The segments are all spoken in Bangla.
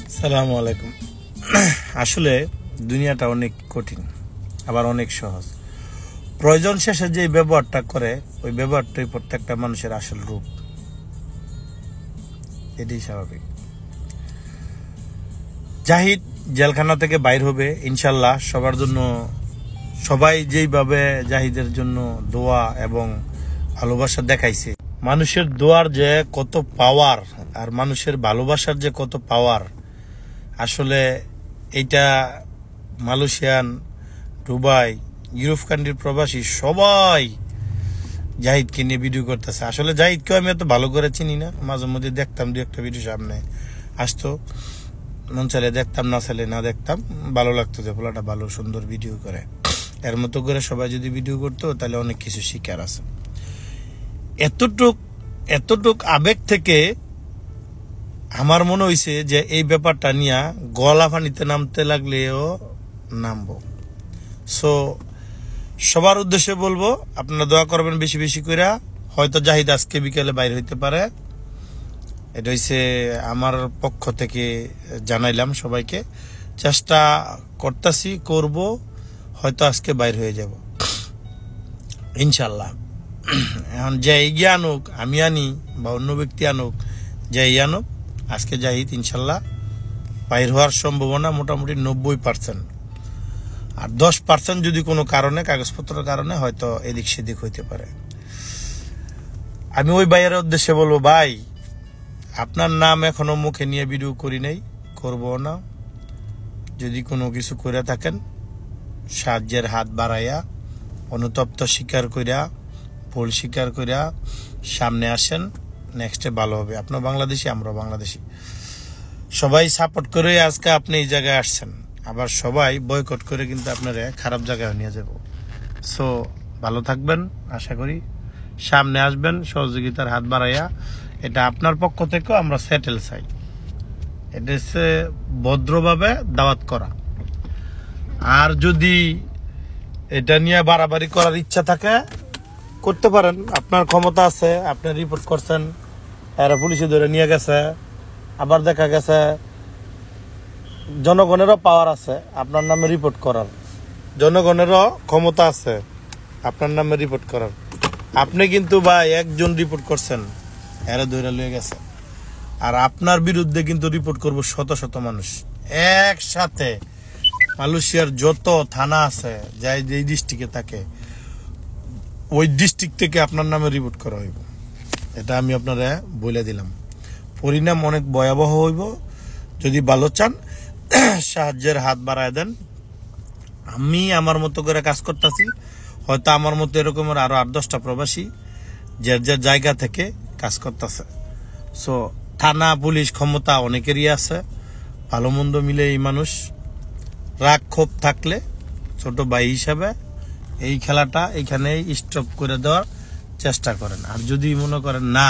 আসসালামু আলাইকুম। আসলে দুনিয়াটা অনেক কঠিন, আবার অনেক সহজ। প্রয়োজন শেষে যে ব্যবহারটা করে ওই ব্যবহারটাই প্রত্যেকটা মানুষের আসল রূপ, এটাই স্বাভাবিক। জাহিদ জেলখানা থেকে বাইর হবে ইনশাল্লাহ। সবার জন্য, সবাই যেইভাবে জাহিদের জন্য দোয়া এবং ভালোবাসা দেখাইছে, মানুষের দোয়ার যে কত পাওয়ার আর মানুষের ভালোবাসার যে কত পাওয়ার, আসলে এইটা মালয়েশিয়ান, দুবাই, ইউরোপ কান্ট্রির প্রবাসী সবাই জাহিদকে নিয়ে ভিডিও করতেছে। আসলে জাহিদকেও আমি এত ভালো করে চিনি না, মাঝে মধ্যে দেখতাম দু একটা ভিডিও সামনে আসতো, মন চাইলে দেখতাম, না চাইলে না দেখতাম। ভালো লাগতো যে পোলাটা ভালো সুন্দর ভিডিও করে। এর মতো করে সবাই যদি ভিডিও করতো তাহলে অনেক কিছু শিকার আছে। এতটুক আবেগ থেকে আমার মনে হয়েছে যে এই ব্যাপারটা নিয়ে গলা পানিতে নামতে লাগলেও নামবো। সো সবার উদ্দেশ্যে বলবো, আপনারা দোয়া করবেন বেশি বেশি করে। হয়তো জাহিদ আজকে বিকেলে বাইরে হইতে পারে, এটা হচ্ছে আমার পক্ষ থেকে জানাইলাম সবাইকে। চেষ্টা করতেছি, করব, হয়তো আজকে বাইর হয়ে যাব ইনশাল্লাহ। এখন যে এগিয়ে আনুক, আমি আনি বা অন্য ব্যক্তি আনুক, যে আনুক, আজকে জাহিদ ইনশাল্লাহ বাইর হওয়ার সম্ভাবনা মোটামুটি 90%। আর 10% যদি কোনো কারণে, কাগজপত্রের কারণে হয়তো এদিক সেদিক হইতে পারে। আমি ওই ভাইয়ের উদ্দেশ্যে বলবো, ভাই আপনার নাম এখনো মুখে নিয়ে ভিডিও করি নাই, করবো না। যদি কোনো কিছু করে থাকেন সাহায্যের হাত বাড়াইয়া, অনুতপ্ত স্বীকার করিয়া, ভুল স্বীকার করিয়া সামনে আসেন, নেক্সটে ভালো হবে। আপনার বাংলাদেশি, আমরাও বাংলাদেশি, সবাই সাপোর্ট করে আজকে আপনি এই জায়গায় আসছেন। আবার সবাই বয়কট করে কিন্তু আপনারা খারাপ জায়গায় নিয়ে যাব। সো ভালো থাকবেন, আশা করি সামনে আসবেন সহযোগিতার হাত বাড়াইয়া। এটা আপনার পক্ষ থেকেও আমরা সেটেল চাই। এটা হচ্ছে ভদ্রভাবে দাওয়াত করা। আর যদি এটা নিয়ে বাড়াবাড়ি করার ইচ্ছা থাকে করতে পারেন, আপনার ক্ষমতা আছে। আপনি রিপোর্ট করছেন, এরা পুলিশে ধরে নিয়ে গেছে, আবার দেখা গেছে জনগণেরও পাওয়ার আছে আপনার নামে রিপোর্ট করার, জনগণেরও ক্ষমতা আছে আপনার নামে রিপোর্ট করার। আপনি কিন্তু ভাই একজন রিপোর্ট করছেন, এরা ধরে লিয়ে গেছে, আর আপনার বিরুদ্ধে কিন্তু রিপোর্ট করবো শত শত মানুষ একসাথে। মালয়েশিয়ার যত থানা আছে, যাই যেই ডিস্ট্রিক্টে থাকে, ওই ডিস্ট্রিক্ট থেকে আপনার নামে রিপোর্ট করা হইব। এটা আমি আপনারা বলে দিলাম। পরিণাম অনেক ভয়াবহ হইব। যদি ভালো চান সাহায্যের হাত বাড়ায় দেন। আমি আমার মতো করে কাজ করতেছি, হয়তো আমার মতো এরকমের আরো 8-10টা প্রবাসী যার যার জায়গা থেকে কাজ করতেছে। সো থানা, পুলিশ, ক্ষমতা অনেকেরই আছে, ভালো মন্দ মিলে এই মানুষ। রাগ ক্ষোভ থাকলে ছোট ভাই হিসাবে এই খেলাটা এখানেই স্টপ করে দেওয়ার চেষ্টা করেন। আর যদি মনে করেন না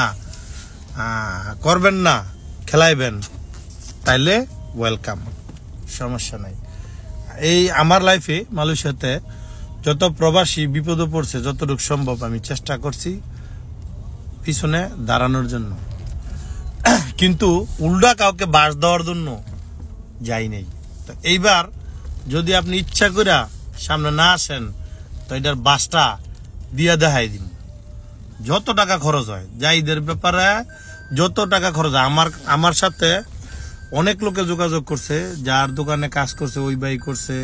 করবেন না, খেলাইবেন, তাইলে ওয়েলকাম, সমস্যা নাই। এই আমার লাইফে মালয়েশিয়াতে যত প্রবাসী বিপদে পড়ছে, যতটুকু সম্ভব আমি চেষ্টা করছি পিছনে দাঁড়ানোর জন্য, কিন্তু উল্টা কাউকে বাস দেওয়ার জন্য যাই নাই। তো এইবার যদি আপনি ইচ্ছা করে সামনে না আসেন, তো এটার বাসটা দিয়া দেখাই দিন। যত টাকা খরচ হয় জাহিদের ব্যাপারে, যত টাকা খরচ হয়, আমার সাথে অনেক লোকে যোগাযোগ করছে, যার দোকানে কাজ করছে ওই ভাই করছে,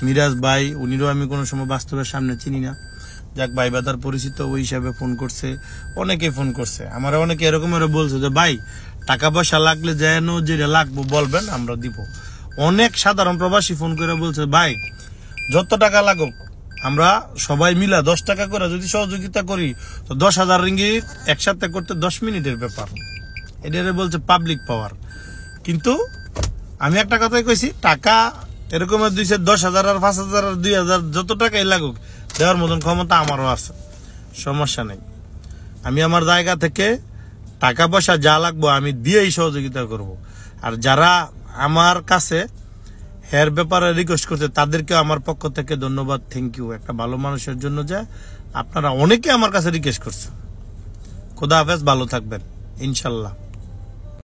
মিরাজ ভাই, উনিরও আমি কোনো সময় বাস্তবের সামনে চিনি না, যাক ভাই বা তার পরিচিত ওই হিসাবে ফোন করছে, অনেকে ফোন করছে। আমার অনেকে এরকমের বলছে যে ভাই টাকা পয়সা লাগলে যেন যেটা লাগবো বলবেন, আমরা দিব। অনেক সাধারণ প্রবাসী ফোন করে বলছে ভাই যত টাকা লাগুক আমরা সবাই মিলা 10 টাকা করে যদি সহযোগিতা করি, তো 10,000 রিঙ্গিত একসাথে করতে 10 মিনিটের ব্যাপার। এটা বলছে পাবলিক পাওয়ার। কিন্তু আমি একটা কথাই কইছি, টাকা এরকম 10,000 আর 5,000 আর 2,000 যত টাকাই লাগুক দেওয়ার মতন ক্ষমতা আমারও আছে, সমস্যা নেই। আমি আমার জায়গা থেকে টাকা পয়সা যা লাগবো আমি দিয়েই সহযোগিতা করব। আর যারা আমার কাছে এর ব্যাপারে রিকোয়েস্ট করছে তাদেরকে আমার পক্ষ থেকে ধন্যবাদ, থ্যাংক ইউ। একটা ভালো মানুষের জন্য যে আপনারা অনেকে আমার কাছে রিকোয়েস্ট করছে। খোদা হাফেজ, ভালো থাকবেন ইনশাল্লাহ।